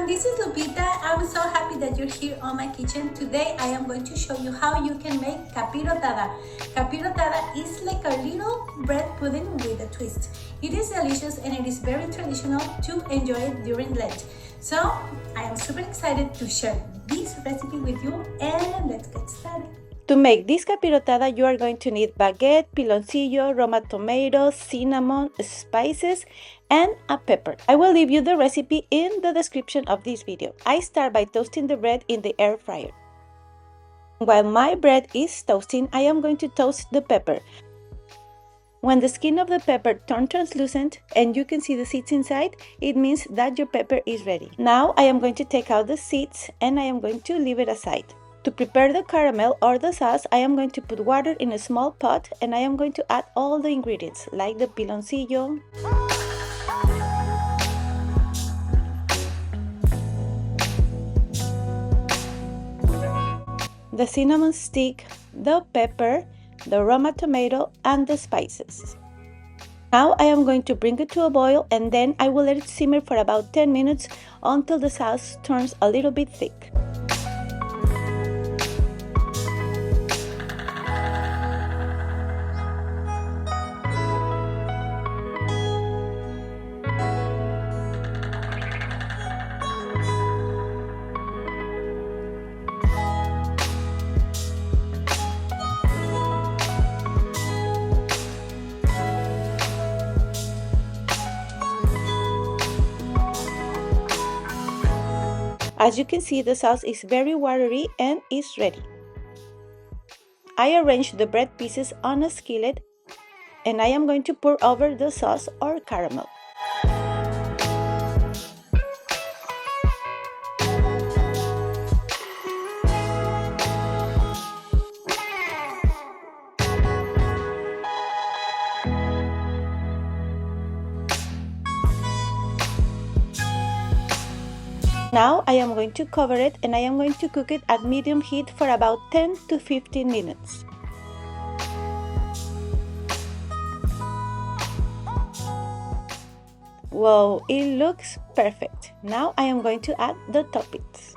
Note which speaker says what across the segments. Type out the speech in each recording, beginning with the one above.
Speaker 1: everyone, this is Lupita. I'm so happy that you're here on my kitchen. Today I am going to show you how you can make capirotada. Capirotada is like a little bread pudding with a twist. It is delicious and it is very traditional to enjoy it during Lent. So I am super excited to share this recipe with you and let's get started.
Speaker 2: To make this capirotada, you are going to need baguette, piloncillo, Roma tomatoes, cinnamon, spices, and a pepper. I will leave you the recipe in the description of this video. I start by toasting the bread in the air fryer. While my bread is toasting, I am going to toast the pepper. When the skin of the pepper turns translucent and you can see the seeds inside, it means that your pepper is ready. Now I am going to take out the seeds and I am going to leave it aside. To prepare the caramel or the sauce, I am going to put water in a small pot and I am going to add all the ingredients like the piloncillo, the cinnamon stick, the pepper, the Roma tomato, and the spices. Now I am going to bring it to a boil and then I will let it simmer for about 10 minutes until the sauce turns a little bit thick. As you can see, the sauce is very watery and is ready. I arranged the bread pieces on a skillet and I am going to pour over the sauce or caramel. Now I am going to cover it and I am going to cook it at medium heat for about 10 to 15 minutes. Wow, it looks perfect. Now I am going to add the toppings.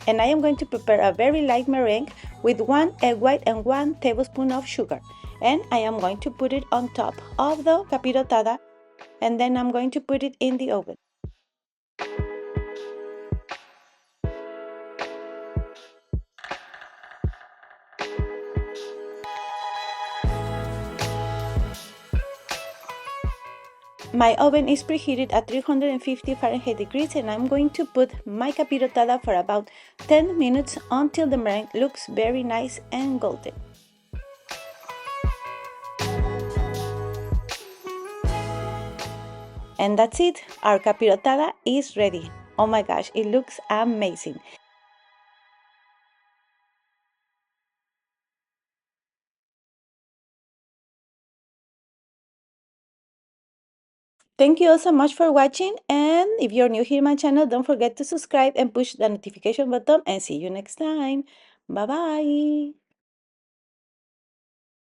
Speaker 2: And I am going to prepare a very light meringue with 1 egg white and 1 tablespoon of sugar. And I am going to put it on top of the capirotada and then I'm going to put it in the oven. My oven is preheated at 350 Fahrenheit degrees and I'm going to put my capirotada for about 10 minutes until the meringue looks very nice and golden. And that's it, our capirotada is ready. Oh my gosh, it looks amazing. Thank you all so much for watching, and if you're new here in my channel, don't forget to subscribe and push the notification button, and see you next time. Bye bye.